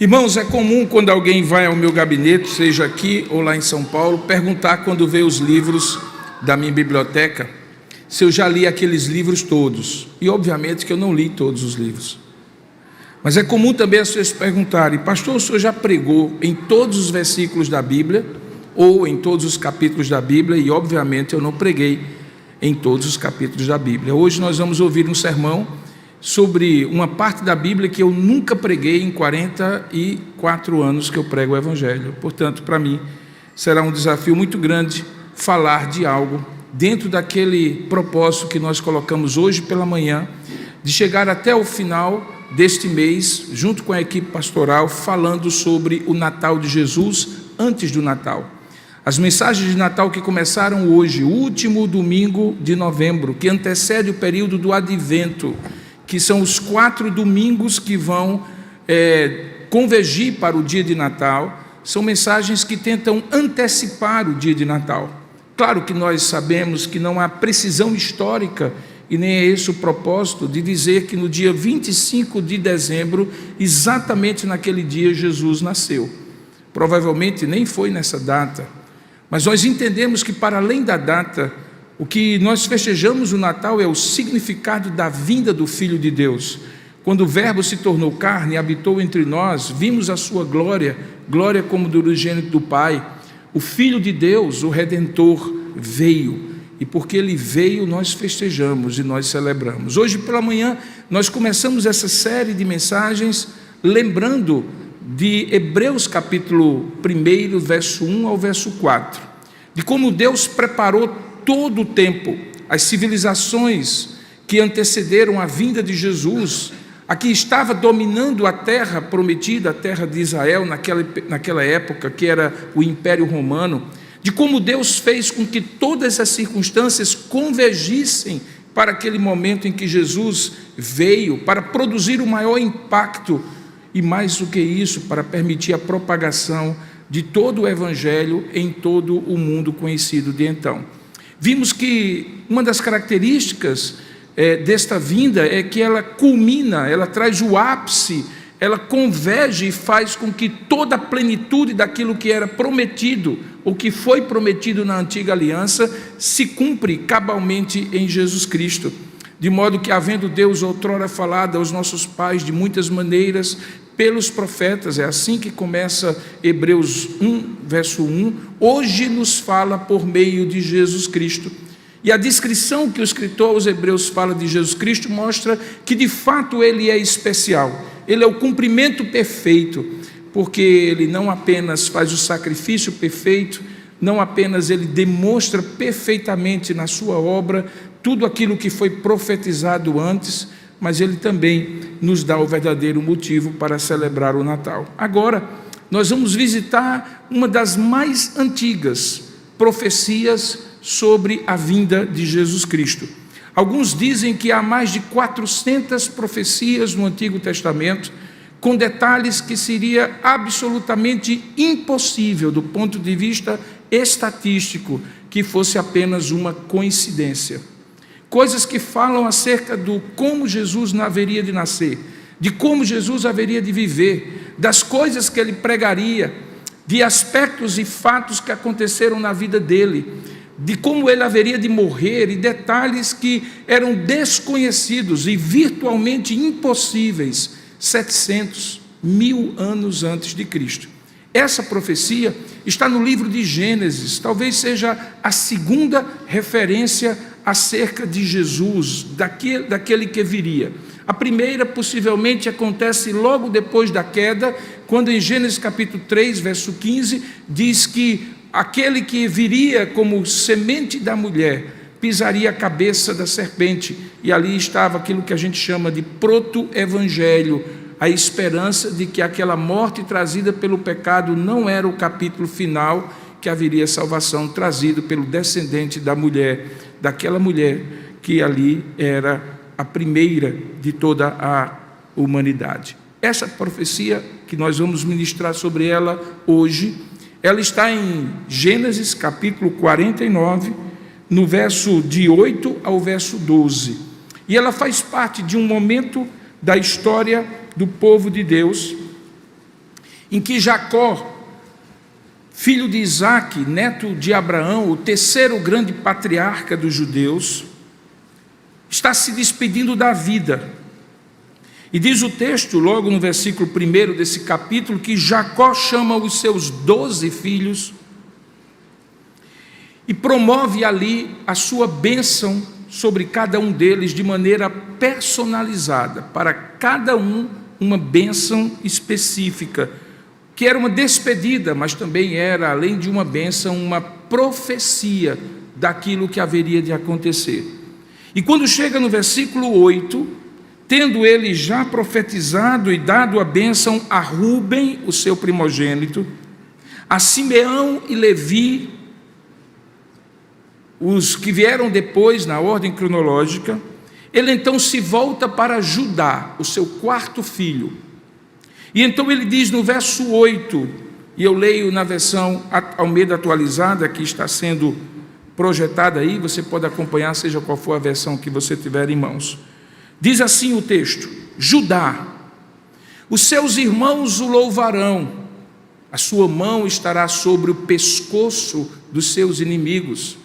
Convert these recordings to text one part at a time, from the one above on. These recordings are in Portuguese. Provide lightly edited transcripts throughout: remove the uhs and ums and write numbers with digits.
Irmãos, é comum quando alguém vai ao meu gabinete, seja aqui ou lá em São Paulo, perguntar quando vê os livros da minha biblioteca, se eu já li aqueles livros todos. E obviamente que eu não li todos os livros. Mas é comum também as pessoas perguntarem: pastor, o senhor já pregou em todos os versículos da Bíblia ou em todos os capítulos da Bíblia? E obviamente eu não preguei em todos os capítulos da Bíblia. Hoje nós vamos ouvir um sermão sobre uma parte da Bíblia que eu nunca preguei em 44 anos que eu prego o Evangelho. Portanto, para mim, será um desafio muito grande falar de algo dentro daquele propósito que nós colocamos hoje pela manhã, de chegar até o final deste mês, junto com a equipe pastoral, falando sobre o Natal de Jesus antes do Natal. As mensagens de Natal que começaram hoje, o último domingo de novembro, que antecede o período do Advento, que são os 4 domingos que vão convergir para o dia de Natal, são mensagens que tentam antecipar o dia de Natal. Claro que nós sabemos que não há precisão histórica, e nem é esse o propósito de dizer que no dia 25 de dezembro, exatamente naquele dia, Jesus nasceu. Provavelmente nem foi nessa data, mas nós entendemos que para além da data, o que nós festejamos o Natal é o significado da vinda do Filho de Deus. Quando o Verbo se tornou carne e habitou entre nós, vimos a sua glória, glória como do unigênito do Pai. O Filho de Deus, o Redentor, veio. E porque Ele veio, nós festejamos e nós celebramos. Hoje pela manhã, nós começamos essa série de mensagens lembrando de Hebreus capítulo 1, verso 1 ao verso 4. De como Deus preparou todo o tempo, as civilizações que antecederam a vinda de Jesus, a que estava dominando a terra prometida, a terra de Israel, naquela época, que era o Império Romano, de como Deus fez com que todas as circunstâncias convergissem para aquele momento em que Jesus veio, para produzir o maior impacto, e mais do que isso, para permitir a propagação de todo o Evangelho em todo o mundo conhecido de então. Vimos que uma das características desta vinda é que ela culmina, ela traz o ápice, ela converge e faz com que toda a plenitude daquilo que era prometido, ou que foi prometido na antiga aliança, se cumpre cabalmente em Jesus Cristo. De modo que, havendo Deus outrora falado aos nossos pais de muitas maneiras, pelos profetas, é assim que começa Hebreus 1, verso 1, hoje nos fala por meio de Jesus Cristo. E a descrição que o escritor aos Hebreus fala de Jesus Cristo mostra que de fato Ele é especial, Ele é o cumprimento perfeito, porque Ele não apenas faz o sacrifício perfeito, não apenas Ele demonstra perfeitamente na sua obra tudo aquilo que foi profetizado antes, mas Ele também nos dá o verdadeiro motivo para celebrar o Natal. Agora, nós vamos visitar uma das mais antigas profecias sobre a vinda de Jesus Cristo. Alguns dizem que há mais de 400 profecias no Antigo Testamento, com detalhes que seria absolutamente impossível, do ponto de vista estatístico, que fosse apenas uma coincidência. Coisas que falam acerca do como Jesus haveria de nascer, de como Jesus haveria de viver, das coisas que Ele pregaria, de aspectos e fatos que aconteceram na vida dele, de como Ele haveria de morrer, e detalhes que eram desconhecidos e virtualmente impossíveis 700, 1000 anos antes de Cristo. Essa profecia está no livro de Gênesis, talvez seja a segunda referência acerca de Jesus, daquele que viria. A primeira possivelmente acontece logo depois da queda, quando em Gênesis capítulo 3, verso 15, diz que aquele que viria como semente da mulher pisaria a cabeça da serpente, e ali estava aquilo que a gente chama de proto-evangelho, a esperança de que aquela morte trazida pelo pecado não era o capítulo final, que haveria salvação trazida pelo descendente da mulher, daquela mulher que ali era a primeira de toda a humanidade. Essa profecia que nós vamos ministrar sobre ela hoje, ela está em Gênesis capítulo 49, no verso de 8 ao verso 12. E ela faz parte de um momento da história do povo de Deus, em que Jacó, filho de Isaque, neto de Abraão, o terceiro grande patriarca dos judeus, está se despedindo da vida. E diz o texto, logo no versículo 1 desse capítulo, que Jacó chama os seus 12 filhos e promove ali a sua bênção sobre cada um deles de maneira personalizada, para cada um uma bênção específica, que era uma despedida, mas também era, além de uma bênção, uma profecia daquilo que haveria de acontecer. E quando chega no versículo 8, tendo ele já profetizado e dado a bênção a Rúben, o seu primogênito, a Simeão e Levi, os que vieram depois na ordem cronológica, ele então se volta para Judá, o seu quarto filho. E então ele diz no verso 8, e eu leio na versão Almeida atualizada, que está sendo projetada aí, você pode acompanhar, seja qual for a versão que você tiver em mãos. Diz assim o texto: Judá, os seus irmãos o louvarão, a sua mão estará sobre o pescoço dos seus inimigos,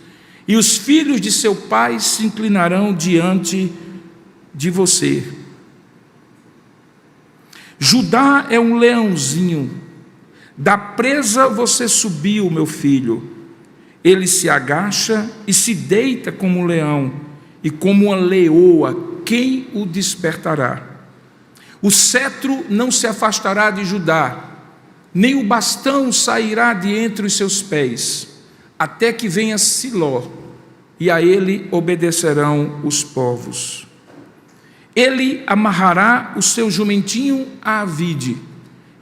e os filhos de seu pai se inclinarão diante de você. Judá é um leãozinho, da presa você subiu, meu filho. Ele se agacha e se deita como um leão, e como uma leoa, quem o despertará? O cetro não se afastará de Judá, nem o bastão sairá de entre os seus pés, até que venha Siló, e a ele obedecerão os povos. Ele amarrará o seu jumentinho à vide,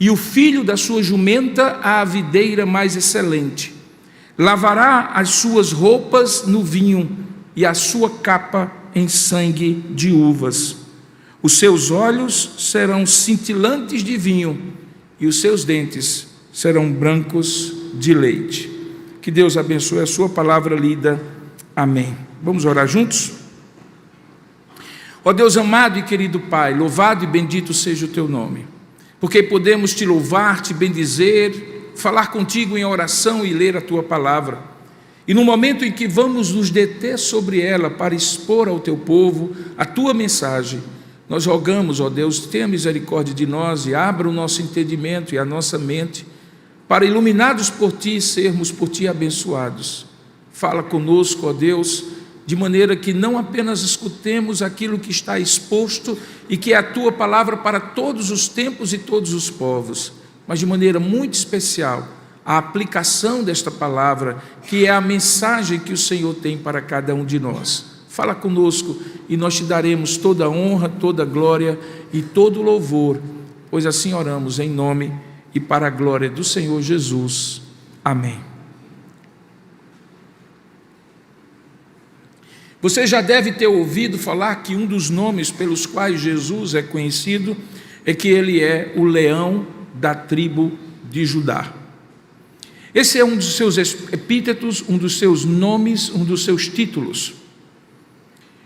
e o filho da sua jumenta à videira mais excelente. Lavará as suas roupas no vinho, e a sua capa em sangue de uvas. Os seus olhos serão cintilantes de vinho, e os seus dentes serão brancos de leite. Que Deus abençoe a sua palavra lida. Amém. Vamos orar juntos? Ó Deus amado e querido Pai, louvado e bendito seja o teu nome, porque podemos te louvar, te bendizer, falar contigo em oração e ler a tua palavra. E no momento em que vamos nos deter sobre ela para expor ao teu povo a tua mensagem, nós rogamos, ó Deus, tenha misericórdia de nós e abra o nosso entendimento e a nossa mente para, iluminados por ti, sermos por ti abençoados. Fala conosco, ó Deus, de maneira que não apenas escutemos aquilo que está exposto e que é a tua palavra para todos os tempos e todos os povos, mas de maneira muito especial, a aplicação desta palavra, que é a mensagem que o Senhor tem para cada um de nós. Fala conosco e nós te daremos toda a honra, toda a glória e todo o louvor, pois assim oramos em nome e para a glória do Senhor Jesus. Amém. Você já deve ter ouvido falar que um dos nomes pelos quais Jesus é conhecido é que ele é o leão da tribo de Judá. Esse é um dos seus epítetos, um dos seus nomes, um dos seus títulos.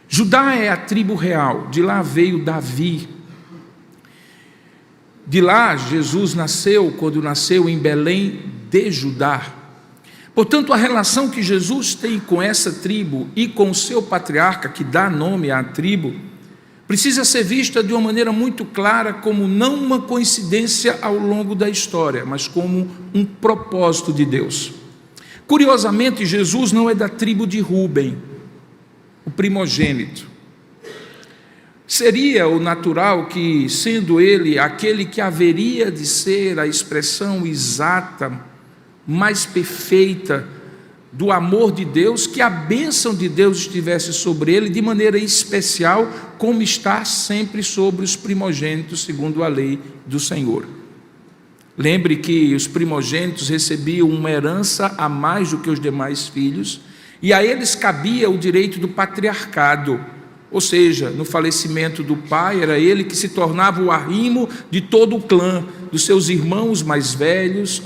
Judá é a tribo real, de lá veio Davi. De lá Jesus nasceu, quando nasceu em Belém de Judá. Portanto, a relação que Jesus tem com essa tribo e com o seu patriarca, que dá nome à tribo, precisa ser vista de uma maneira muito clara, como não uma coincidência ao longo da história, mas como um propósito de Deus. Curiosamente, Jesus não é da tribo de Rúben, o primogênito. Seria o natural que, sendo ele aquele que haveria de ser a expressão exata, mais perfeita do amor de Deus, que a bênção de Deus estivesse sobre ele de maneira especial, como está sempre sobre os primogênitos, segundo a lei do Senhor. Lembre que os primogênitos recebiam uma herança a mais do que os demais filhos, e a eles cabia o direito do patriarcado, ou seja, no falecimento do pai, era ele que se tornava o arrimo de todo o clã, dos seus irmãos mais velhos,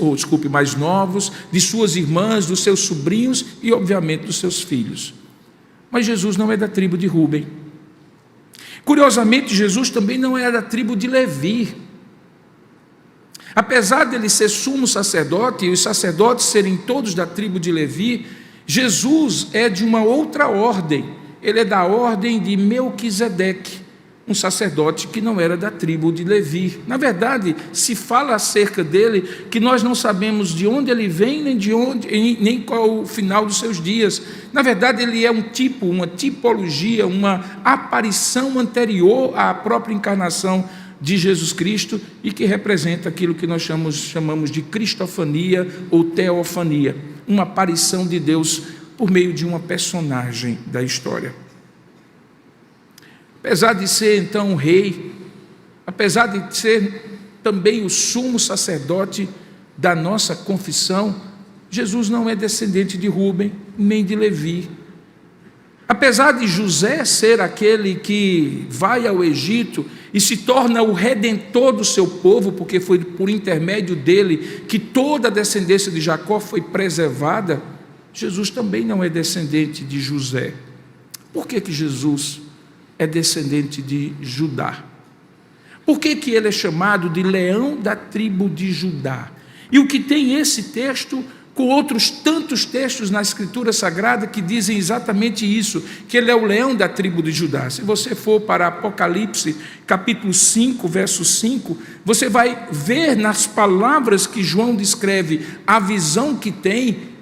mais novos, de suas irmãs, dos seus sobrinhos e, obviamente, dos seus filhos. Mas Jesus não é da tribo de Rúben. Curiosamente, Jesus também não é da tribo de Levi. Apesar dele ser sumo sacerdote e os sacerdotes serem todos da tribo de Levi, Jesus é de uma outra ordem. Ele é da ordem de Melquisedeque, um sacerdote que não era da tribo de Levi. Na verdade, se fala acerca dele que nós não sabemos de onde ele vem, nem qual o final dos seus dias. Na verdade, ele é um tipo, uma tipologia, uma aparição anterior à própria encarnação de Jesus Cristo e que representa aquilo que nós chamamos de cristofania ou teofania, uma aparição de Deus por meio de uma personagem da história. Apesar de ser então o rei, apesar de ser também o sumo sacerdote da nossa confissão, Jesus não é descendente de Rúben nem de Levi. Apesar de José ser aquele que vai ao Egito e se torna o redentor do seu povo, porque foi por intermédio dele que toda a descendência de Jacó foi preservada, Jesus também não é descendente de José. Por que Jesus é descendente de Judá? Por que ele é chamado de leão da tribo de Judá? E o que tem esse texto com outros tantos textos na Escritura Sagrada que dizem exatamente isso, que ele é o leão da tribo de Judá. Se você for para Apocalipse, capítulo 5, verso 5, você vai ver nas palavras que João descreve a visão que tem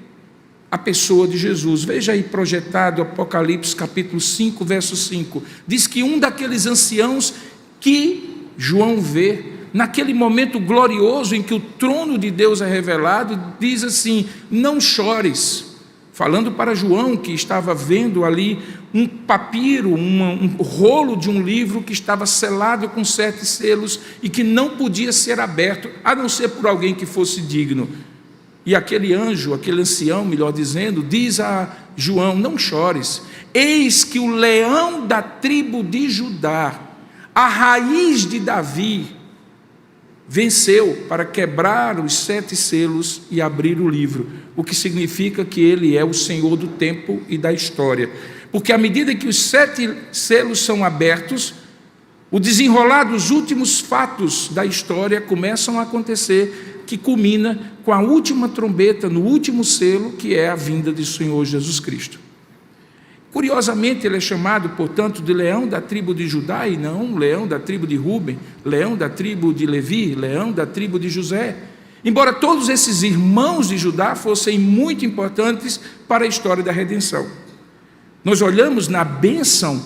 a pessoa de Jesus. Veja aí projetado Apocalipse, capítulo 5, verso 5. Diz que um daqueles anciãos que João vê, naquele momento glorioso em que o trono de Deus é revelado, diz assim: não chores, falando para João, que estava vendo ali um papiro, um rolo de um livro que estava selado com 7 selos e que não podia ser aberto, a não ser por alguém que fosse digno. E aquele anjo, aquele ancião, melhor dizendo, diz a João: não chores, eis que o leão da tribo de Judá, a raiz de Davi, venceu para quebrar os 7 selos e abrir o livro, o que significa que ele é o Senhor do tempo e da história, porque à medida que os 7 selos são abertos, o desenrolar dos últimos fatos da história começam a acontecer, que culmina com a última trombeta, no último selo, que é a vinda do Senhor Jesus Cristo. Curiosamente, ele é chamado, portanto, de leão da tribo de Judá, e não leão da tribo de Rúben, leão da tribo de Levi, leão da tribo de José. Embora todos esses irmãos de Judá fossem muito importantes para a história da redenção. Nós olhamos na bênção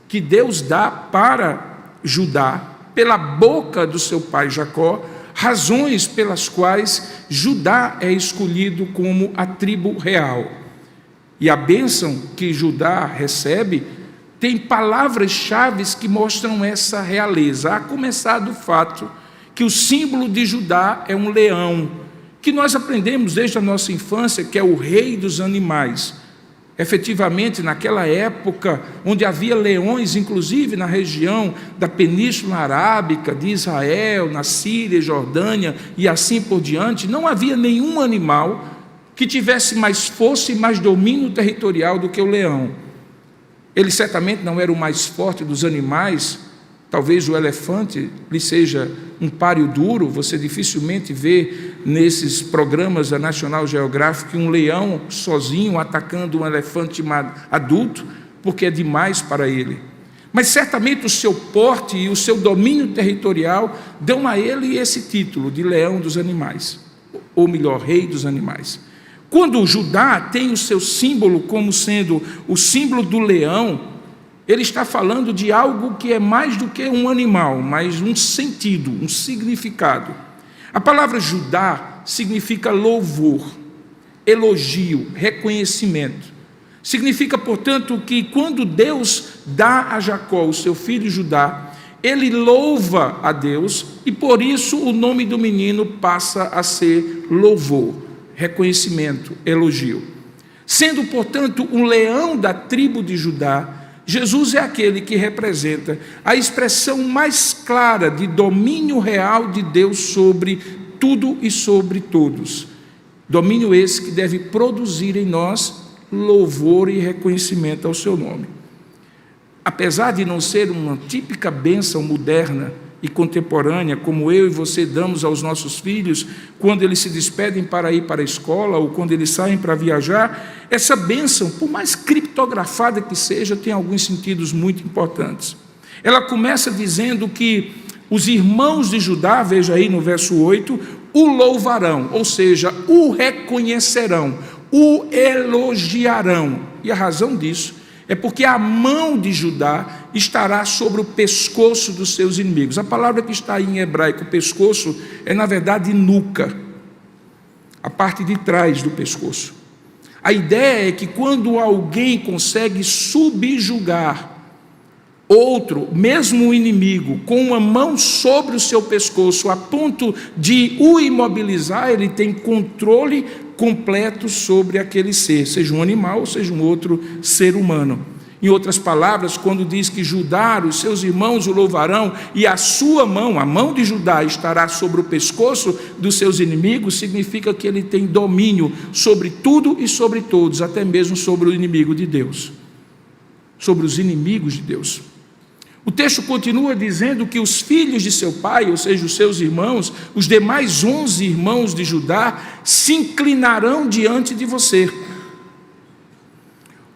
que Deus dá para Judá, pela boca do seu pai Jacó, razões pelas quais Judá é escolhido como a tribo real. E a bênção que Judá recebe tem palavras-chave que mostram essa realeza, a começar do fato que o símbolo de Judá é um leão, que nós aprendemos desde a nossa infância, que é o rei dos animais. Efetivamente, naquela época, onde havia leões, inclusive na região da Península Arábica, de Israel, na Síria, Jordânia e assim por diante, não havia nenhum animal que tivesse mais força e mais domínio territorial do que o leão. Ele certamente não era o mais forte dos animais, talvez o elefante lhe seja um páreo duro. Você dificilmente vê nesses programas da National Geographic um leão sozinho atacando um elefante adulto, porque é demais para ele. Mas certamente o seu porte e o seu domínio territorial dão a ele esse título de leão dos animais, ou melhor, rei dos animais. Quando Judá tem o seu símbolo como sendo o símbolo do leão, ele está falando de algo que é mais do que um animal, mas um sentido, um significado. A palavra Judá significa louvor, elogio, reconhecimento. Significa, portanto, que quando Deus dá a Jacó o seu filho Judá, ele louva a Deus e por isso o nome do menino passa a ser louvor, reconhecimento, elogio. Sendo, portanto, um leão da tribo de Judá, Jesus é aquele que representa a expressão mais clara de domínio real de Deus sobre tudo e sobre todos. Domínio esse que deve produzir em nós louvor e reconhecimento ao seu nome. Apesar de não ser uma típica bênção moderna, e contemporânea, como eu e você damos aos nossos filhos, quando eles se despedem para ir para a escola ou quando eles saem para viajar, essa bênção, por mais criptografada que seja, tem alguns sentidos muito importantes. Ela começa dizendo que os irmãos de Judá, veja aí no verso 8, o louvarão, ou seja, o reconhecerão, o elogiarão. E a razão disso é porque a mão de Judá estará sobre o pescoço dos seus inimigos. A palavra que está aí em hebraico, pescoço, é na verdade nuca, a parte de trás do pescoço. A ideia é que quando alguém consegue subjugar outro, mesmo o inimigo, com uma mão sobre o seu pescoço, a ponto de o imobilizar, ele tem controle completo sobre aquele ser, seja um animal, seja um outro ser humano. Em outras palavras, quando diz que Judá, os seus irmãos o louvarão, e a sua mão, a mão de Judá, estará sobre o pescoço dos seus inimigos, significa que ele tem domínio sobre tudo e sobre todos, até mesmo sobre o inimigo de Deus, sobre os inimigos de Deus. O texto continua dizendo que os filhos de seu pai, ou seja, os seus irmãos, os demais 11 irmãos de Judá, se inclinarão diante de você.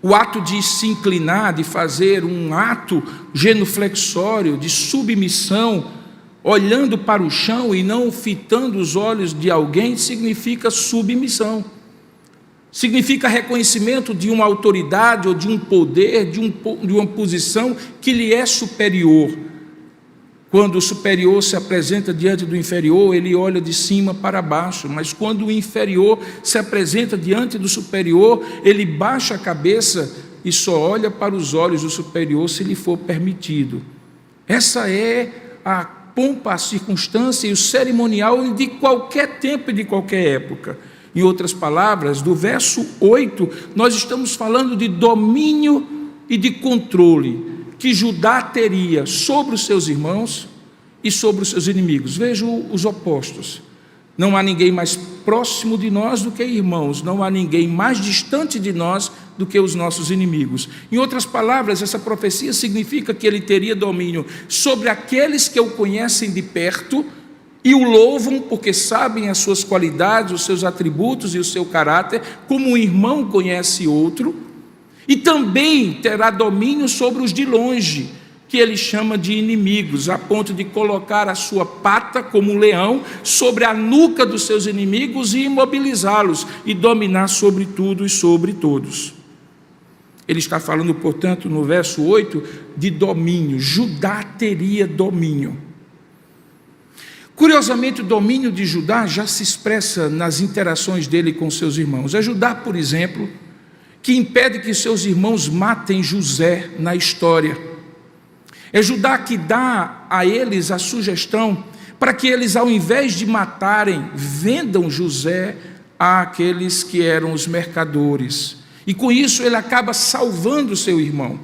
O ato de se inclinar, de fazer um ato genuflexório, de submissão, olhando para o chão e não fitando os olhos de alguém, significa submissão. Significa reconhecimento de uma autoridade ou de um poder, de uma posição que lhe é superior. Quando o superior se apresenta diante do inferior, ele olha de cima para baixo, mas quando o inferior se apresenta diante do superior, ele baixa a cabeça e só olha para os olhos do superior se lhe for permitido. Essa é a pompa, a circunstância e o cerimonial de qualquer tempo e de qualquer época. Em outras palavras, do verso 8, nós estamos falando de domínio e de controle que Judá teria sobre os seus irmãos e sobre os seus inimigos. Vejam os opostos. Não há ninguém mais próximo de nós do que irmãos, não há ninguém mais distante de nós do que os nossos inimigos. Em outras palavras, essa profecia significa que ele teria domínio sobre aqueles que o conhecem de perto e o louvam porque sabem as suas qualidades, os seus atributos e o seu caráter, como um irmão conhece outro, e também terá domínio sobre os de longe, que ele chama de inimigos, a ponto de colocar a sua pata como um leão sobre a nuca dos seus inimigos e imobilizá-los e dominar sobre tudo e sobre todos. Ele está falando, portanto, no verso 8, de domínio. Judá teria domínio. Curiosamente, o domínio de Judá já se expressa nas interações dele com seus irmãos. É Judá, por exemplo, que impede que seus irmãos matem José na história. É Judá que dá a eles a sugestão para que eles, ao invés de matarem, vendam José àqueles que eram os mercadores. E com isso ele acaba salvando seu irmão.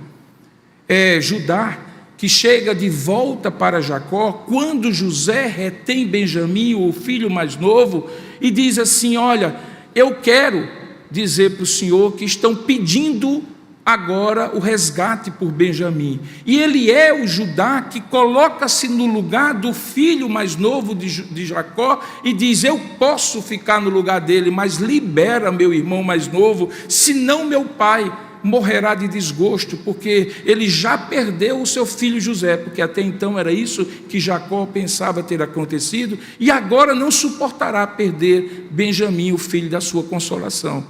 É Judá que chega de volta para Jacó, quando José retém Benjamim, o filho mais novo, e diz assim: olha, eu quero dizer para o senhor que estão pedindo agora o resgate por Benjamim. E ele é o Judá que coloca-se no lugar do filho mais novo de Jacó e diz: eu posso ficar no lugar dele, mas libera meu irmão mais novo, senão meu pai morrerá de desgosto, porque ele já perdeu o seu filho José, porque até então era isso que Jacó pensava ter acontecido, e agora não suportará perder Benjamim, o filho da sua consolação.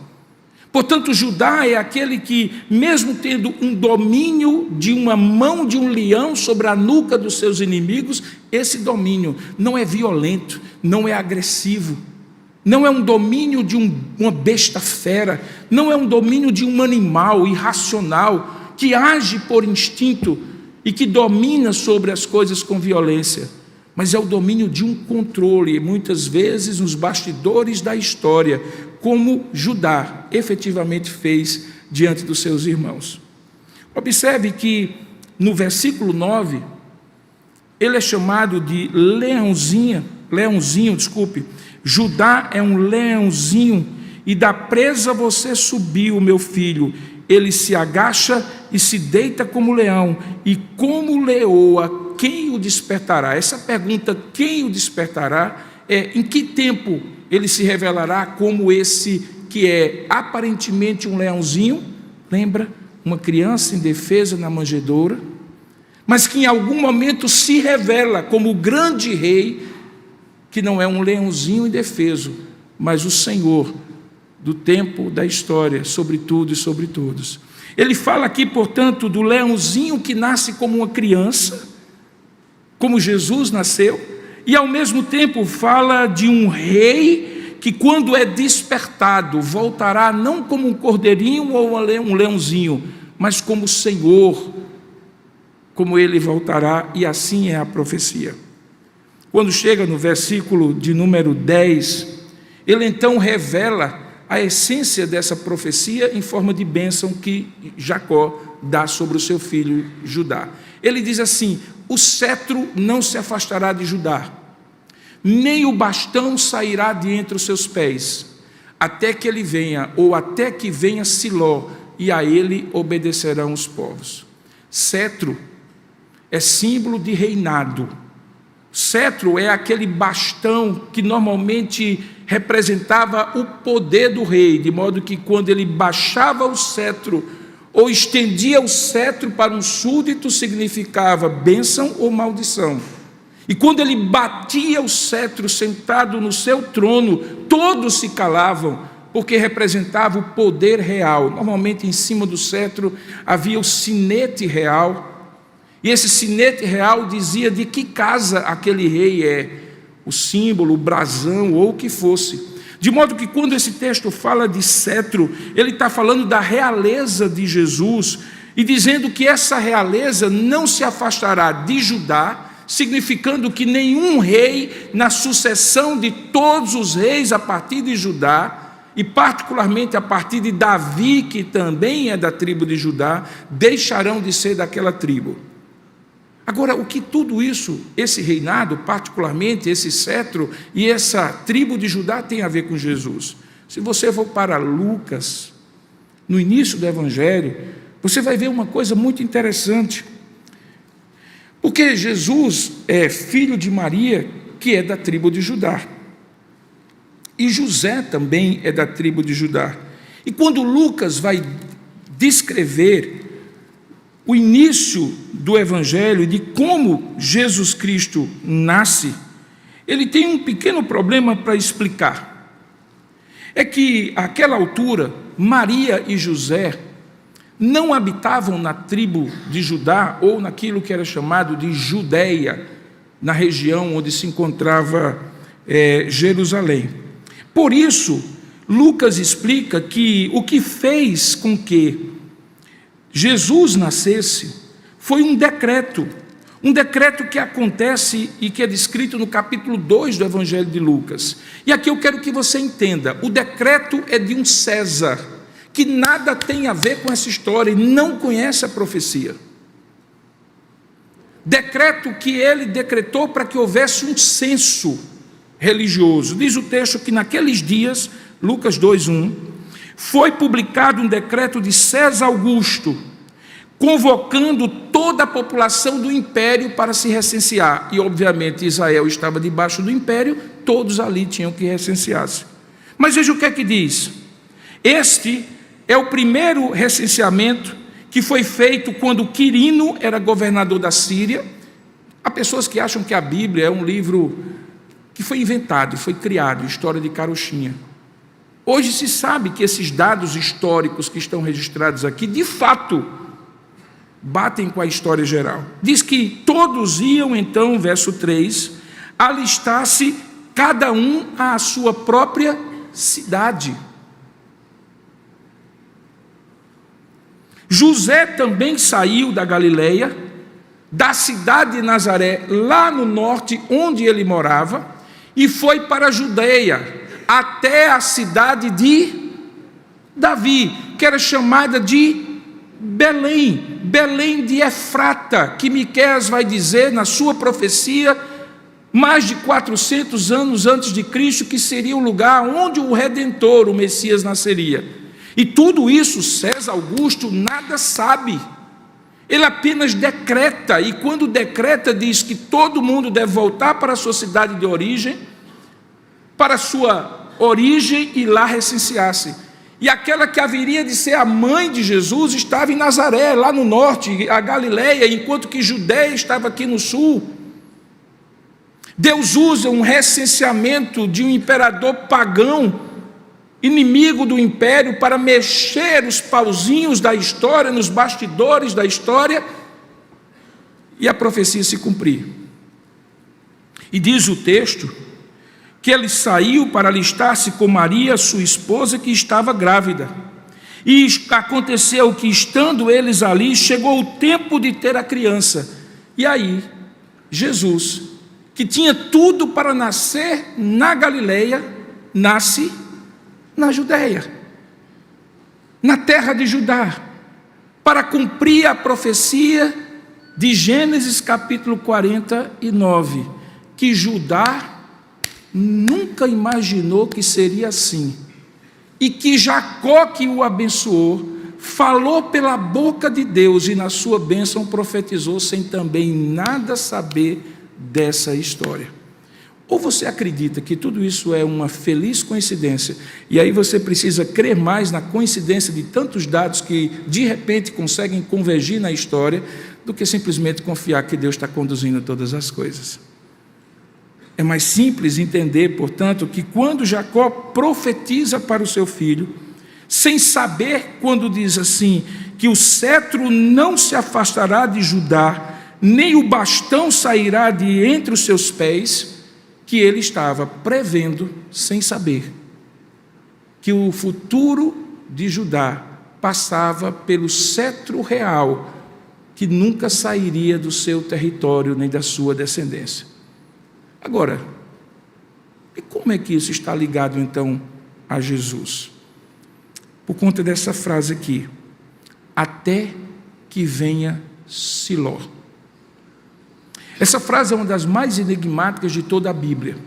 Portanto, Judá é aquele que, mesmo tendo um domínio de uma mão de um leão sobre a nuca dos seus inimigos, esse domínio não é violento, não é agressivo, não é um domínio de uma besta fera, não é um domínio de um animal irracional que age por instinto e que domina sobre as coisas com violência, mas é o domínio de um controle, muitas vezes nos bastidores da história, como Judá efetivamente fez diante dos seus irmãos. Observe que no versículo 9, ele é chamado de leãozinho, Judá é um leãozinho, e da presa você subiu, meu filho, ele se agacha e se deita como leão, e como leoa, quem o despertará? Essa pergunta, quem o despertará, é em que tempo ele se revelará como esse que é aparentemente um leãozinho, lembra? Uma criança indefesa na manjedoura, mas que em algum momento se revela como o grande rei, que não é um leãozinho indefeso, mas o Senhor do tempo da história, sobre tudo e sobre todos. Ele fala aqui, portanto, do leãozinho que nasce como uma criança, como Jesus nasceu, e ao mesmo tempo fala de um rei que, quando é despertado, voltará não como um cordeirinho ou um leãozinho, mas como Senhor, como ele voltará, e assim é a profecia. Quando chega no versículo de número 10, ele então revela a essência dessa profecia em forma de bênção que Jacó dá sobre o seu filho Judá. Ele diz assim: o cetro não se afastará de Judá, nem o bastão sairá de entre os seus pés, até que ele venha, ou até que venha Siló, e a ele obedecerão os povos. Cetro é símbolo de reinado. Cetro é aquele bastão que normalmente representava o poder do rei, de modo que quando ele baixava o cetro ou estendia o cetro para um súdito, significava bênção ou maldição. E quando ele batia o cetro sentado no seu trono, todos se calavam, porque representava o poder real. Normalmente em cima do cetro havia o sinete real, e esse sinete real dizia de que casa aquele rei é, o símbolo, o brasão ou o que fosse. De modo que quando esse texto fala de cetro, ele está falando da realeza de Jesus e dizendo que essa realeza não se afastará de Judá, significando que nenhum rei na sucessão de todos os reis a partir de Judá, e particularmente a partir de Davi, que também é da tribo de Judá, deixarão de ser daquela tribo. Agora, o que tudo isso, esse reinado, particularmente esse cetro e essa tribo de Judá tem a ver com Jesus? Se você for para Lucas, no início do Evangelho, você vai ver uma coisa muito interessante. Porque Jesus é filho de Maria, que é da tribo de Judá. E José também é da tribo de Judá. E quando Lucas vai descrever o início do Evangelho, de como Jesus Cristo nasce, ele tem um pequeno problema para explicar. É que, àquela altura, Maria e José não habitavam na tribo de Judá, ou naquilo que era chamado de Judeia, na região onde se encontrava Jerusalém. Por isso, Lucas explica que o que fez com que Jesus nascesse foi um decreto que acontece e que é descrito no capítulo 2 do Evangelho de Lucas. E aqui eu quero que você entenda, o decreto é de um César, que nada tem a ver com essa história e não conhece a profecia. Decreto que ele decretou para que houvesse um censo religioso. Diz o texto que naqueles dias, Lucas 2:1, foi publicado um decreto de César Augusto, convocando toda a população do império para se recensear. E, obviamente, Israel estava debaixo do império, todos ali tinham que recensear-se. Mas veja o que é que diz. Este é o primeiro recenseamento que foi feito quando Quirino era governador da Síria. Há pessoas que acham que a Bíblia é um livro que foi inventado, foi criado, história de carochinha. Hoje se sabe que esses dados históricos que estão registrados aqui, de fato, batem com a história geral. Diz que todos iam, então, verso 3, alistar-se cada um à sua própria cidade. José também saiu da Galileia, da cidade de Nazaré, lá no norte, onde ele morava, e foi para a Judeia, até a cidade de Davi, que era chamada de Belém, Belém de Efrata, que Miqueias vai dizer na sua profecia, mais de 400 anos antes de Cristo, que seria o lugar onde o Redentor, o Messias, nasceria. E tudo isso César Augusto nada sabe, Ele apenas decreta, e quando decreta diz que todo mundo deve voltar para a sua cidade de origem, para a sua origem e lá recensear-se. E aquela que haveria de ser a mãe de Jesus estava em Nazaré, lá no norte, a Galileia, enquanto que Judeia estava aqui no sul. Deus usa um recenseamento de um imperador pagão, inimigo do império, para mexer os pauzinhos da história, nos bastidores da história, e a profecia se cumprir. E diz o texto que ele saiu para alistar-se com Maria, sua esposa, que estava grávida. E aconteceu que, estando eles ali, chegou o tempo de ter a criança. E aí, Jesus, que tinha tudo para nascer na Galileia, nasce na Judeia, na terra de Judá, para cumprir a profecia de Gênesis capítulo 49, que Judá nunca imaginou que seria assim, e que Jacó, que o abençoou, falou pela boca de Deus e na sua bênção profetizou sem também nada saber dessa história. Ou você acredita que tudo isso é uma feliz coincidência, e aí você precisa crer mais na coincidência de tantos dados que de repente conseguem convergir na história, do que simplesmente confiar que Deus está conduzindo todas as coisas. É mais simples entender, portanto, que quando Jacó profetiza para o seu filho, sem saber, quando diz assim, que o cetro não se afastará de Judá, nem o bastão sairá de entre os seus pés, que ele estava prevendo, sem saber, que o futuro de Judá passava pelo cetro real, que nunca sairia do seu território nem da sua descendência. Agora, e como é que isso está ligado então a Jesus? Por conta dessa frase aqui, até que venha Siló. Essa frase é uma das mais enigmáticas de toda a Bíblia.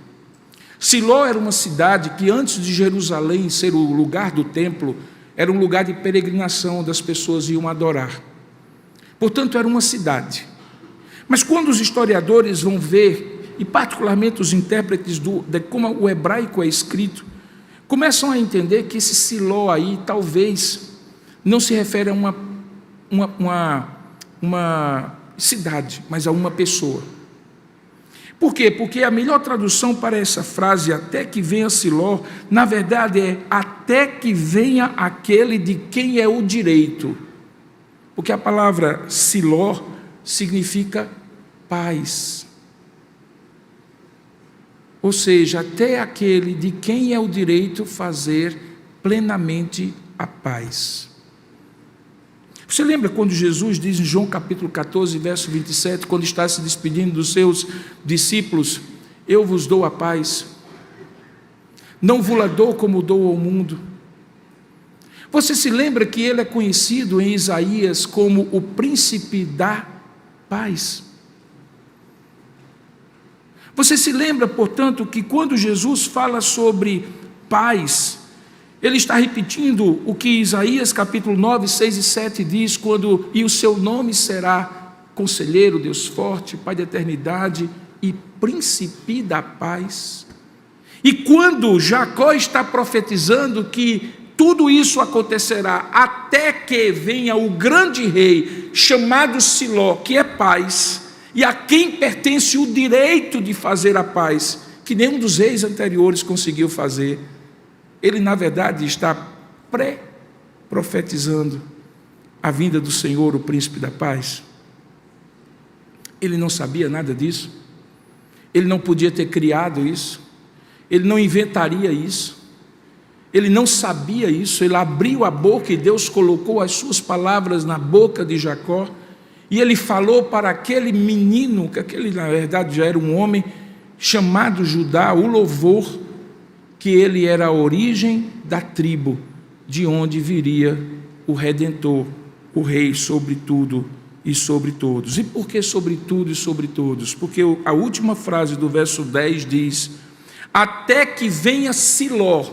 Siló era uma cidade que antes de Jerusalém ser o lugar do templo, era um lugar de peregrinação, onde as pessoas iam adorar. Portanto, era uma cidade. Mas quando os historiadores vão ver, e particularmente os intérpretes de como o hebraico é escrito, começam a entender que esse Siló aí talvez não se refere a uma cidade, mas a uma pessoa. Por quê? Porque a melhor tradução para essa frase, até que venha Siló, na verdade é até que venha aquele de quem é o direito. Porque a palavra Siló significa paz. Ou seja, até aquele de quem é o direito fazer plenamente a paz. Você lembra quando Jesus diz em João capítulo 14, verso 27, quando está se despedindo dos seus discípulos, eu vos dou a paz, não vos-la dou como dou ao mundo. Você se lembra que ele é conhecido em Isaías como o príncipe da paz? Você se lembra, portanto, que quando Jesus fala sobre paz, ele está repetindo o que Isaías capítulo 9, 6 e 7 diz, quando, e o seu nome será Conselheiro, Deus forte, Pai da eternidade e Príncipe da paz. E quando Jacó está profetizando que tudo isso acontecerá até que venha o grande rei chamado Siló, que é paz, e a quem pertence o direito de fazer a paz, que nenhum dos reis anteriores conseguiu fazer. Ele, na verdade, está pré-profetizando a vinda do Senhor, o príncipe da paz. Ele não sabia nada disso. Ele não podia ter criado isso. Ele não inventaria isso. Ele não sabia isso. Ele abriu a boca e Deus colocou as suas palavras na boca de Jacó. E ele falou para aquele menino, que aquele, na verdade, já era um homem, chamado Judá, o louvor, que ele era a origem da tribo, de onde viria o Redentor, o Rei sobre tudo e sobre todos. E por que sobre tudo e sobre todos? Porque a última frase do verso 10 diz, até que venha Siló,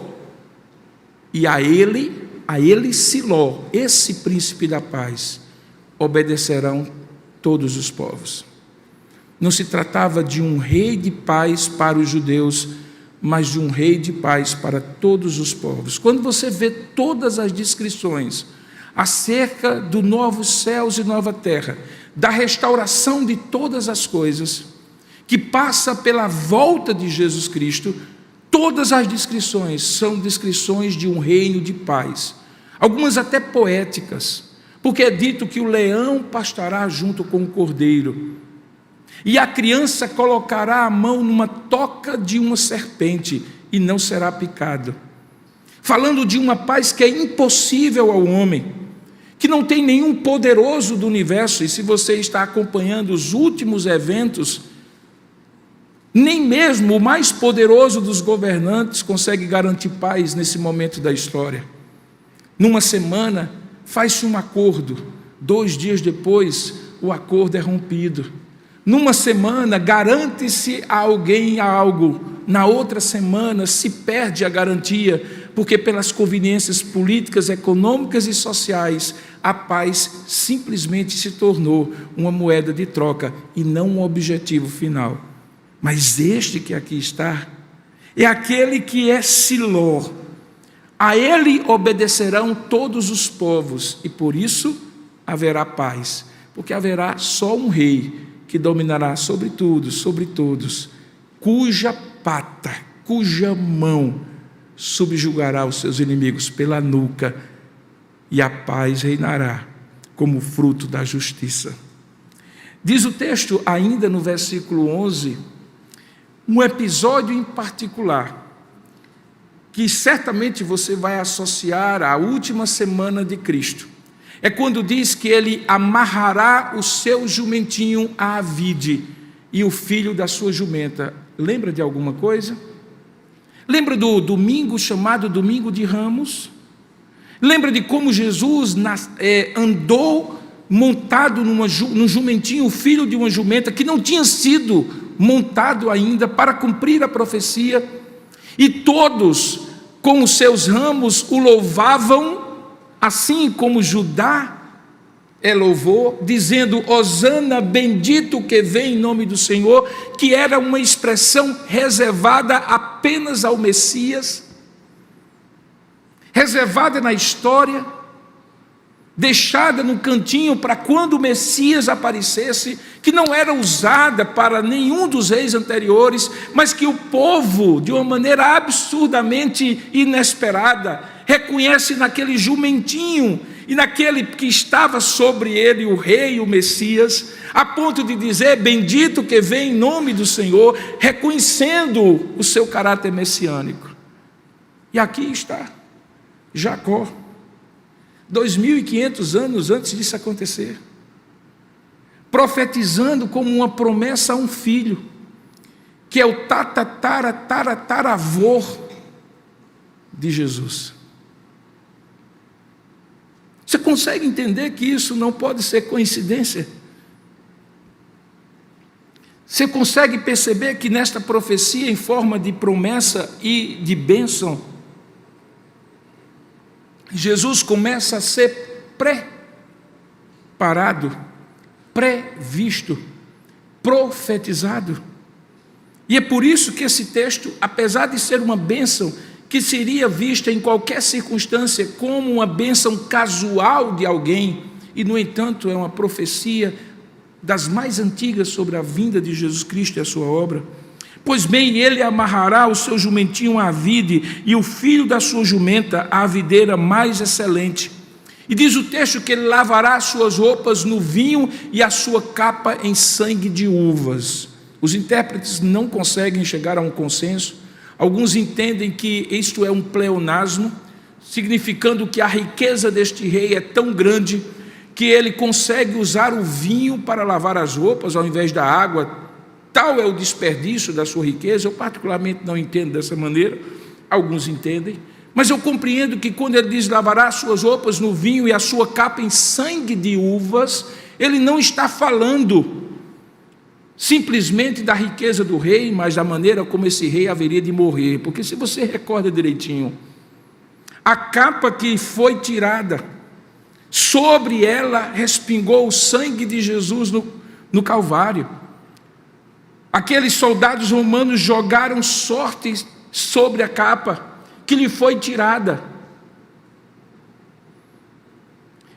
e a ele Siló, esse príncipe da paz, obedecerão todos os povos. Não se tratava de um rei de paz para os judeus, mas de um rei de paz para todos os povos. Quando você vê todas as descrições acerca do novos céus e nova terra, da restauração de todas as coisas, que passa pela volta de Jesus Cristo, todas as descrições são descrições de um reino de paz, algumas até poéticas, porque é dito que o leão pastará junto com o cordeiro, e a criança colocará a mão numa toca de uma serpente e não será picado. Falando de uma paz que é impossível ao homem, que não tem nenhum poderoso do universo, e se você está acompanhando os últimos eventos, nem mesmo o mais poderoso dos governantes consegue garantir paz nesse momento da história. Numa semana, faz-se um acordo, 2 dias depois, o acordo é rompido. Numa semana, garante-se a alguém algo, na outra semana se perde a garantia, porque pelas conveniências políticas, econômicas e sociais, a paz simplesmente se tornou uma moeda de troca e não um objetivo final. Mas este que aqui está, é aquele que é Siló. A ele obedecerão todos os povos, e por isso haverá paz, porque haverá só um rei, que dominará sobre tudo, sobre todos, cuja pata, cuja mão subjugará os seus inimigos pela nuca, e a paz reinará como fruto da justiça. Diz o texto ainda no versículo 11, um episódio em particular, que certamente você vai associar à última semana de Cristo. É quando diz que ele amarrará o seu jumentinho à vide e o filho da sua jumenta. Lembra de alguma coisa? Lembra do domingo chamado Domingo de Ramos? Lembra de como Jesus andou montado num jumentinho, o filho de uma jumenta, que não tinha sido montado ainda para cumprir a profecia, e todos com os seus ramos o louvavam, assim como Judá louvou, dizendo: Hosana, bendito que vem em nome do Senhor, que era uma expressão reservada apenas ao Messias, reservada na história, deixada no cantinho para quando o Messias aparecesse, que não era usada para nenhum dos reis anteriores, mas que o povo, de uma maneira absurdamente inesperada, reconhece naquele jumentinho e naquele que estava sobre ele, o rei, o Messias, a ponto de dizer: bendito que vem em nome do Senhor, reconhecendo o seu caráter messiânico. E aqui está Jacó, 2.500 anos antes disso acontecer, profetizando como uma promessa a um filho, que é o tataravô de Jesus. Você consegue entender que isso não pode ser coincidência? Você consegue perceber que nesta profecia, em forma de promessa e de bênção, Jesus começa a ser preparado, previsto, profetizado. E é por isso que esse texto, apesar de ser uma bênção que seria vista em qualquer circunstância como uma bênção casual de alguém, e no entanto é uma profecia das mais antigas sobre a vinda de Jesus Cristo e a sua obra. Pois bem, ele amarrará o seu jumentinho à vide, e o filho da sua jumenta à videira mais excelente. E diz o texto que ele lavará as suas roupas no vinho e a sua capa em sangue de uvas. Os intérpretes não conseguem chegar a um consenso. Alguns entendem que isto é um pleonasmo, significando que a riqueza deste rei é tão grande que ele consegue usar o vinho para lavar as roupas ao invés da água. Tal é o desperdício da sua riqueza. Eu particularmente não entendo dessa maneira, alguns entendem, mas eu compreendo que quando ele diz lavará as suas roupas no vinho e a sua capa em sangue de uvas, ele não está falando simplesmente da riqueza do rei, mas da maneira como esse rei haveria de morrer. Porque se você recorda direitinho, a capa que foi tirada Sobre ela respingou o sangue de Jesus no Calvário. Aqueles soldados romanos jogaram sorte sobre a capa, que lhe foi tirada.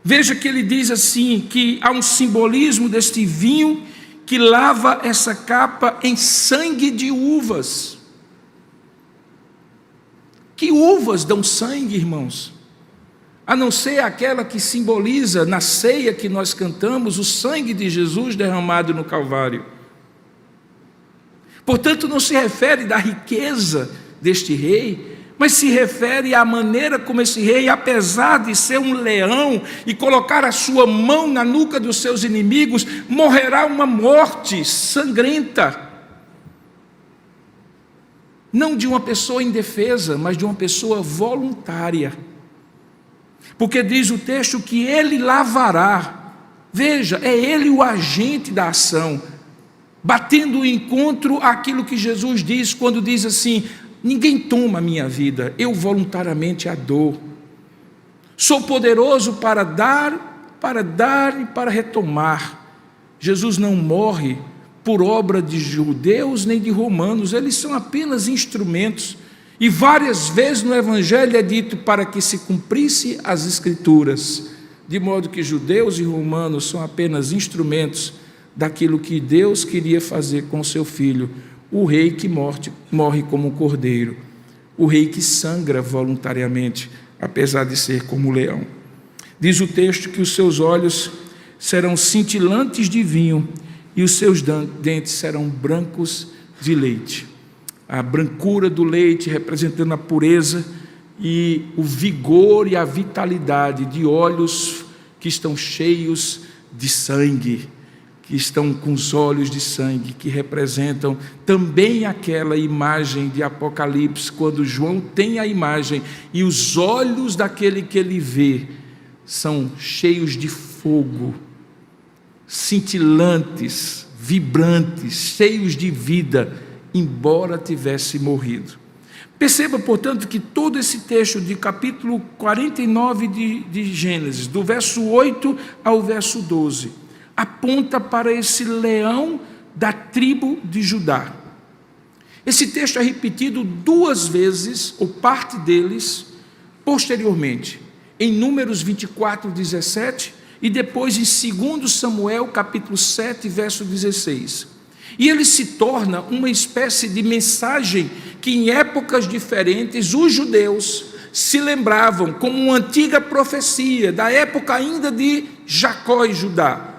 Veja que ele diz assim, que há um simbolismo deste vinho que lava essa capa em sangue de uvas. Que uvas dão sangue, irmãos? A não ser aquela que simboliza na ceia que nós cantamos o sangue de Jesus derramado no Calvário. Portanto, não se refere da riqueza deste rei, mas se refere à maneira como esse rei, apesar de ser um leão e colocar a sua mão na nuca dos seus inimigos, morrerá uma morte sangrenta. Não de uma pessoa indefesa, mas de uma pessoa voluntária. Porque diz o texto que ele lavará. Veja, é ele o agente da ação, batendo o encontro àquilo que Jesus diz quando diz assim: ninguém toma a minha vida, eu voluntariamente a dou. Sou poderoso para dar e para retomar. Jesus não morre por obra de judeus nem de romanos, eles são apenas instrumentos. E várias vezes no Evangelho é dito para que se cumprisse as Escrituras, de modo que judeus e romanos são apenas instrumentos daquilo que Deus queria fazer com seu Filho, o rei que morre como um cordeiro, o rei que sangra voluntariamente, apesar de ser como leão. Diz o texto que os seus olhos serão cintilantes de vinho e os seus dentes serão brancos de leite. A brancura do leite representando a pureza e o vigor e a vitalidade de olhos que estão cheios de sangue, que estão com os olhos de sangue, que representam também aquela imagem de Apocalipse, quando João tem a imagem e os olhos daquele que ele vê são cheios de fogo, cintilantes, vibrantes, cheios de vida, embora tivesse morrido. Perceba, portanto, que todo esse texto de capítulo 49 de Gênesis, do verso 8 ao verso 12, aponta para esse leão da tribo de Judá. Esse texto é repetido 2 vezes, ou parte deles, posteriormente, em Números 24, 17, e depois em 2 Samuel, capítulo 7, verso 16. E ele se torna uma espécie de mensagem que em épocas diferentes os judeus se lembravam como uma antiga profecia, da época ainda de Jacó e Judá,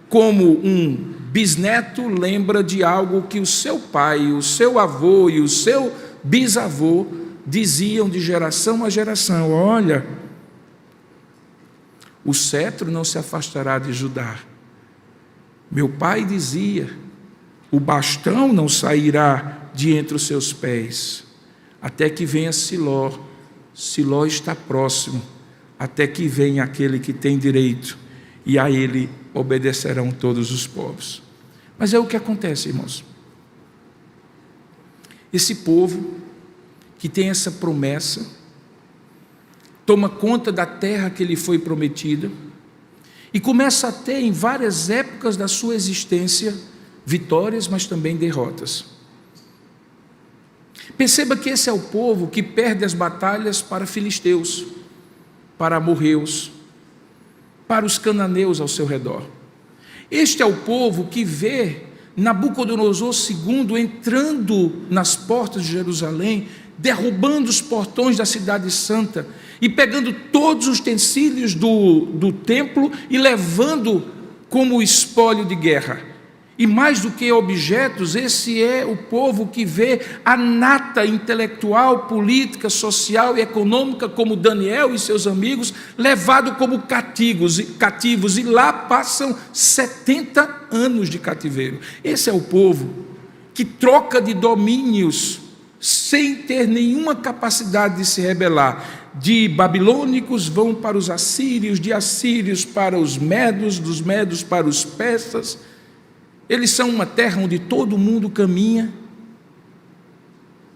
como um bisneto lembra de algo que o seu pai, o seu avô e o seu bisavô diziam de geração a geração: olha, o cetro não se afastará de Judá. Meu pai dizia: o bastão não sairá de entre os seus pés, até que venha Siló. Siló está próximo, até que venha aquele que tem direito, e a ele obedecerão todos os povos. Mas é o que acontece, irmãos. Esse povo que tem essa promessa, toma conta da terra que lhe foi prometida, e começa a ter em várias épocas da sua existência vitórias, mas também derrotas. Perceba que esse é o povo que perde as batalhas para filisteus, para amorreus, para os cananeus ao seu redor. Este é o povo que vê Nabucodonosor II entrando nas portas de Jerusalém, derrubando os portões da cidade santa e pegando todos os utensílios do templo e levando como espólio de guerra. E mais do que objetos, esse é o povo que vê a nata intelectual, política, social e econômica, como Daniel e seus amigos, levado como cativos, e lá passam 70 anos de cativeiro. Esse é o povo que troca de domínios sem ter nenhuma capacidade de se rebelar. De babilônicos vão para os assírios, de assírios para os medos, dos medos para os persas. Eles são uma terra onde todo mundo caminha.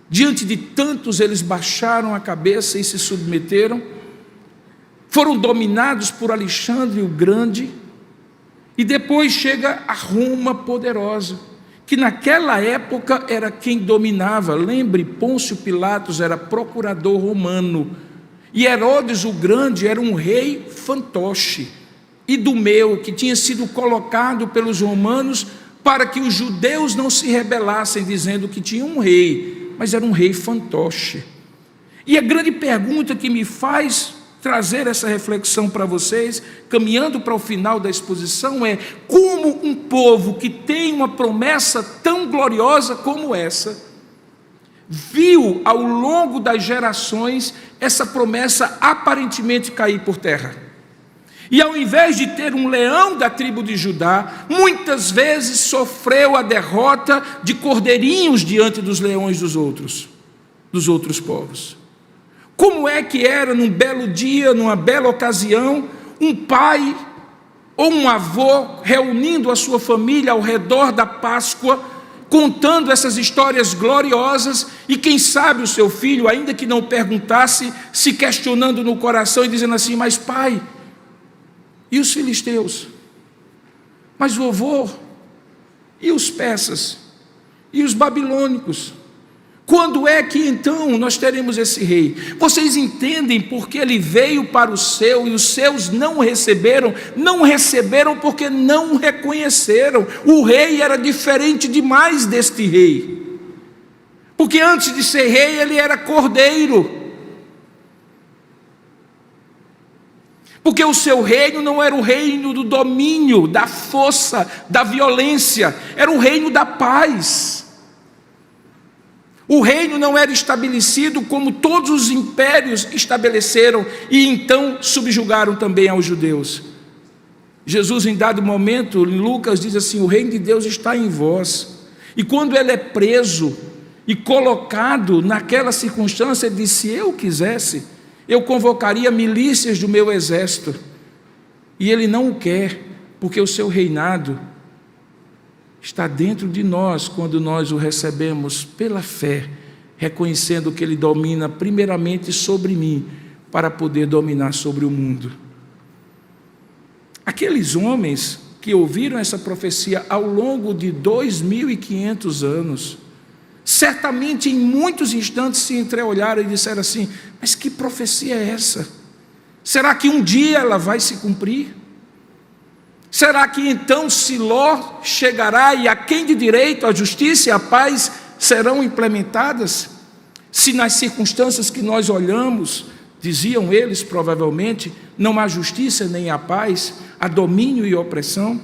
Diante de tantos, eles baixaram a cabeça e se submeteram. foram dominados por Alexandre o Grande, e depois chega a Roma poderosa, que naquela época era quem dominava. Lembre, Pôncio Pilatos era procurador romano, e Herodes o Grande era um rei fantoche, idumeu, que tinha sido colocado pelos romanos para que os judeus não se rebelassem, dizendo que tinha um rei, mas era um rei fantoche. E a grande pergunta que me faz trazer essa reflexão para vocês, caminhando para o final da exposição, é: como um povo que tem uma promessa tão gloriosa como essa, viu ao longo das gerações essa promessa aparentemente cair por terra? E ao invés de ter um leão da tribo de Judá, muitas vezes sofreu a derrota de cordeirinhos diante dos leões dos outros povos. Como é que era num belo dia, numa bela ocasião, um pai ou um avô reunindo a sua família ao redor da Páscoa, contando essas histórias gloriosas, e quem sabe o seu filho, ainda que não perguntasse, se questionando no coração e dizendo assim: mas pai, e os filisteus? Mas vovô, e os persas? E os babilônicos? Quando é que então nós teremos esse rei? Vocês entendem porque ele veio para o seu e os seus não o receberam? Não receberam porque não o reconheceram. O rei era diferente demais deste rei, porque antes de ser rei ele era cordeiro. Porque o seu reino não era o reino do domínio, da força, da violência, era o reino da paz. O reino não era estabelecido como todos os impérios estabeleceram e então subjugaram também aos judeus. Jesus, em dado momento, em Lucas, diz assim: o reino de Deus está em vós. E quando ele é preso e colocado naquela circunstância, ele disse: se eu quisesse, eu convocaria milícias do meu exército. E ele não o quer, porque o seu reinado está dentro de nós quando nós o recebemos pela fé, reconhecendo que ele domina primeiramente sobre mim, para poder dominar sobre o mundo. Aqueles homens que ouviram essa profecia ao longo de 2.500 anos, certamente em muitos instantes se entreolharam e disseram assim: mas que profecia é essa? Será que um dia ela vai se cumprir? Será que então Siló chegará e a quem de direito a justiça e a paz serão implementadas? Se nas circunstâncias que nós olhamos, diziam eles provavelmente, não há justiça nem há paz, há domínio e opressão.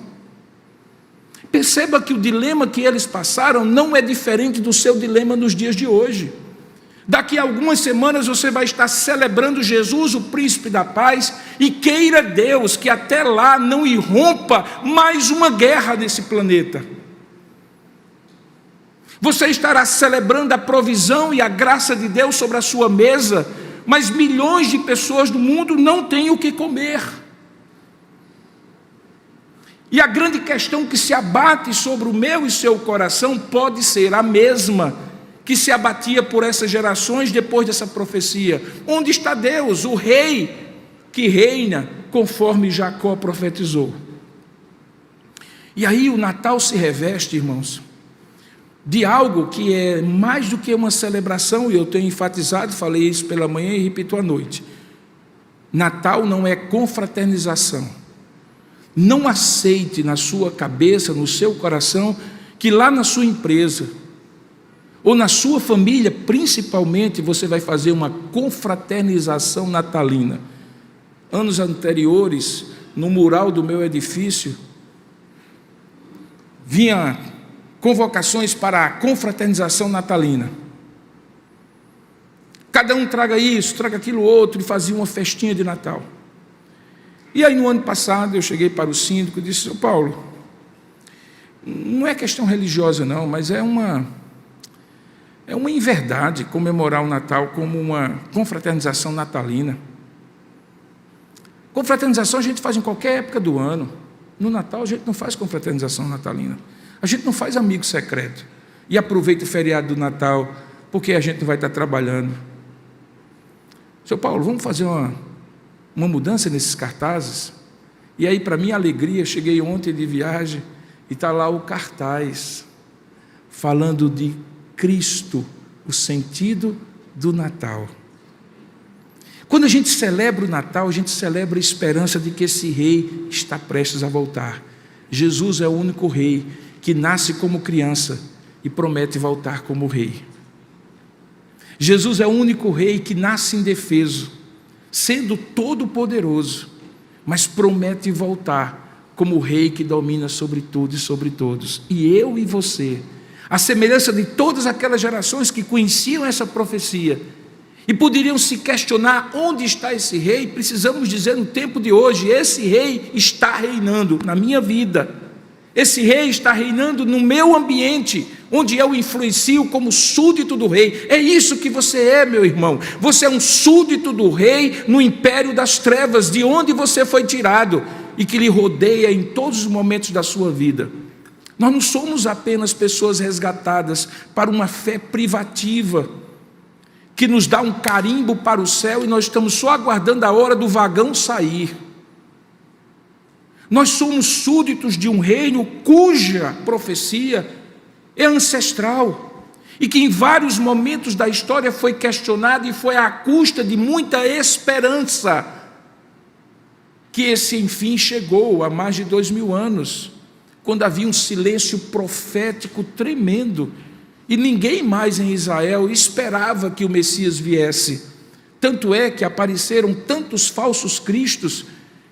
Perceba que o dilema que eles passaram não é diferente do seu dilema nos dias de hoje. Daqui a algumas semanas você vai estar celebrando Jesus, o príncipe da paz, e queira Deus que até lá não irrompa mais uma guerra nesse planeta. Você estará celebrando a provisão e a graça de Deus sobre a sua mesa, mas milhões de pessoas do mundo não têm o que comer. E a grande questão que se abate sobre o meu e seu coração pode ser a mesma que se abatia por essas gerações depois dessa profecia: onde está Deus, o rei que reina conforme Jacó profetizou? E aí o Natal se reveste, irmãos, de algo que é mais do que uma celebração, e eu tenho enfatizado, falei isso pela manhã e repito à noite: Natal não é confraternização. Não aceite na sua cabeça, no seu coração, que lá na sua empresa ou na sua família, principalmente, você vai fazer uma confraternização natalina. Anos anteriores, no mural do meu edifício, vinha convocações para a confraternização natalina. Cada um traga isso, traga aquilo outro, e fazia uma festinha de Natal. E aí no ano passado eu cheguei para o síndico e disse: seu Paulo, não é questão religiosa não, mas é uma inverdade comemorar o Natal como uma confraternização natalina. Confraternização a gente faz em qualquer época do ano. No Natal a gente não faz confraternização natalina. A gente não faz amigo secreto e aproveita o feriado do Natal porque a gente não vai estar trabalhando. Seu Paulo, vamos fazer uma mudança nesses cartazes. E aí, para minha alegria, cheguei ontem de viagem e está lá o cartaz falando de Cristo, o sentido do Natal. Quando a gente celebra o Natal, a gente celebra a esperança de que esse rei está prestes a voltar. Jesus é o único rei que nasce como criança e promete voltar como rei. Jesus é o único rei que nasce indefeso, sendo todo-poderoso, mas promete voltar como o rei que domina sobre tudo e sobre todos. E eu e você, à semelhança de todas aquelas gerações que conheciam essa profecia e poderiam se questionar onde está esse rei, precisamos dizer no tempo de hoje: esse rei está reinando na minha vida, esse rei está reinando no meu ambiente, onde eu influencio como súdito do rei. É isso que você é, meu irmão. Você é um súdito do rei no império das trevas, de onde você foi tirado e que lhe rodeia em todos os momentos da sua vida. Nós não somos apenas pessoas resgatadas para uma fé privativa, que nos dá um carimbo para o céu e nós estamos só aguardando a hora do vagão sair. Nós somos súditos de um reino cuja profecia é ancestral e que em vários momentos da história foi questionada e foi à custa de muita esperança que esse enfim chegou há mais de 2000 anos, quando havia um silêncio profético tremendo e ninguém mais em Israel esperava que o Messias viesse. Tanto é que apareceram tantos falsos cristos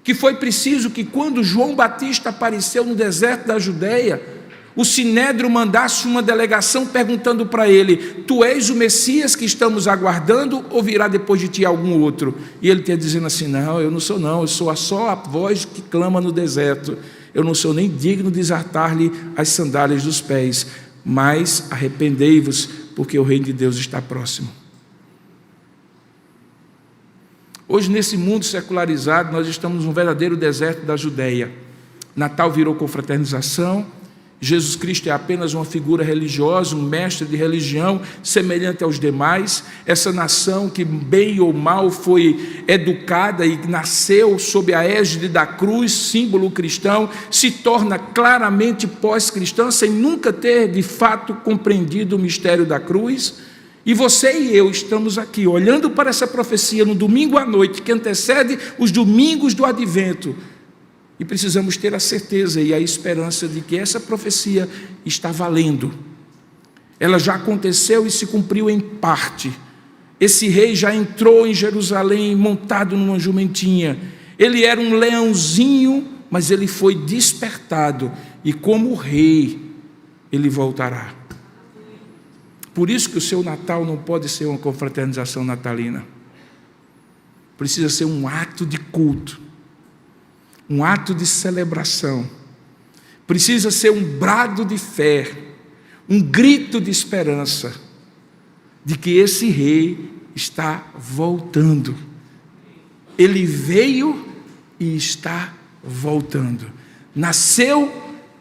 que foi preciso que, quando João Batista apareceu no deserto da Judéia, o Sinédrio mandasse uma delegação perguntando para ele: tu és o Messias que estamos aguardando ou virá depois de ti algum outro? E ele tinha dizendo assim: não, eu não sou não, eu sou só a voz que clama no deserto, eu não sou nem digno de desatar-lhe as sandálias dos pés, mas arrependei-vos, porque o reino de Deus está próximo. Hoje, nesse mundo secularizado, nós estamos num verdadeiro deserto da Judéia. Natal virou confraternização, Jesus Cristo é apenas uma figura religiosa, um mestre de religião semelhante aos demais. Essa nação que, bem ou mal, foi educada e nasceu sob a égide da cruz, símbolo cristão, se torna claramente pós-cristã, sem nunca ter de fato compreendido o mistério da cruz. E você e eu estamos aqui olhando para essa profecia no domingo à noite, que antecede os domingos do advento, e precisamos ter a certeza e a esperança de que essa profecia está valendo. Ela já aconteceu e se cumpriu em parte. Esse rei já entrou em Jerusalém montado numa jumentinha. Ele era um leãozinho, mas ele foi despertado, e como rei ele voltará. Por isso que o seu Natal não pode ser uma confraternização natalina. Precisa ser um ato de culto, um ato de celebração. Precisa ser um brado de fé, um grito de esperança, de que esse rei está voltando. Ele veio e está voltando. Nasceu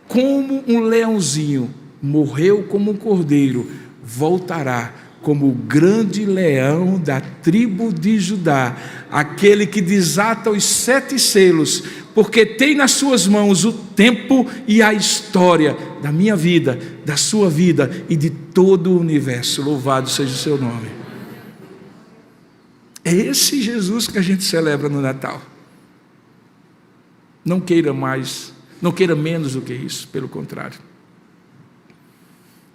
como um leãozinho, morreu como um cordeiro, voltará como o grande leão da tribo de Judá, aquele que desata os 7 selos, porque tem nas suas mãos o tempo e a história da minha vida, da sua vida e de todo o universo. Louvado seja o seu nome. É esse Jesus que a gente celebra no Natal. Não queira mais, não queira menos do que isso, pelo contrário.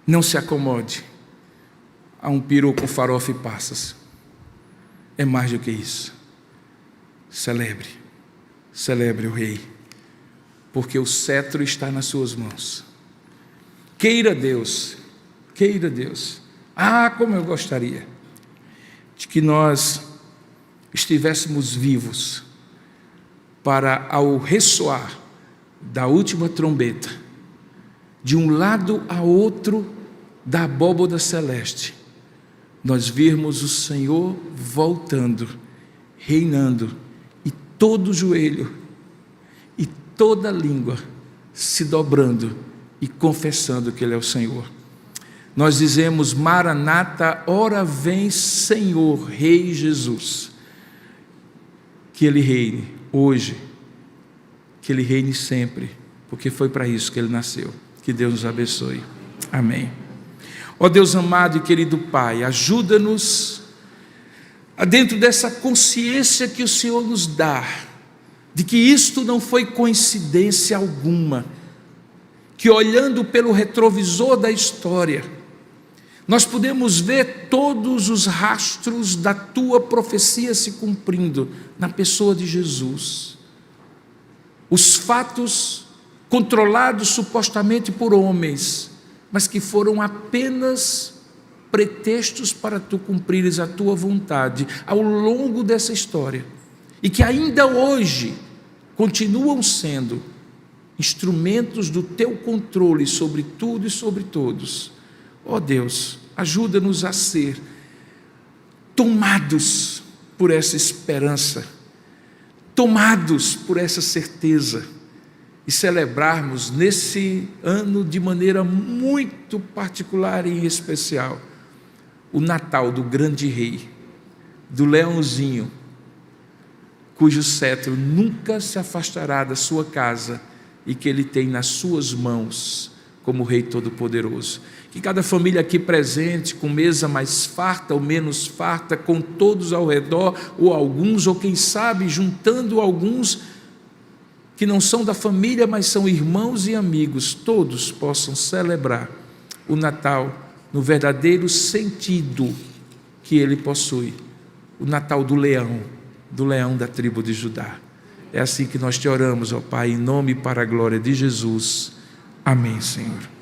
Não se acomode a um peru com farofa e passas. É mais do que isso. Celebre o rei, porque o cetro está nas suas mãos. Queira Deus, como eu gostaria de que nós estivéssemos vivos para, ao ressoar da última trombeta, de um lado a outro da abóboda celeste, nós virmos o Senhor voltando, reinando, e todo joelho e toda língua se dobrando e confessando que Ele é o Senhor. Nós dizemos: Maranata, ora vem Senhor, Rei Jesus. que Ele reine hoje, que Ele reine sempre, porque foi para isso que Ele nasceu. Que Deus nos abençoe. Amém. Ó Deus amado e querido Pai, ajuda-nos a, dentro dessa consciência que o Senhor nos dá, de que isto não foi coincidência alguma, que olhando pelo retrovisor da história, nós podemos ver todos os rastros da Tua profecia se cumprindo na pessoa de Jesus. Os fatos controlados supostamente por homens, mas que foram apenas pretextos para Tu cumprires a Tua vontade ao longo dessa história, e que ainda hoje continuam sendo instrumentos do Teu controle sobre tudo e sobre todos. Ó Deus, ajuda-nos a ser tomados por essa esperança, tomados por essa certeza, e celebrarmos nesse ano de maneira muito particular e especial o Natal do grande rei, do leãozinho, cujo cetro nunca se afastará da sua casa e que ele tem nas suas mãos como Rei Todo-Poderoso. Que cada família aqui presente, com mesa mais farta ou menos farta, com todos ao redor, ou alguns, ou quem sabe, juntando alguns que não são da família, mas são irmãos e amigos, todos possam celebrar o Natal no verdadeiro sentido que ele possui, o Natal do leão da tribo de Judá. É assim que nós te oramos, ó Pai, em nome e para a glória de Jesus. Amém, Senhor.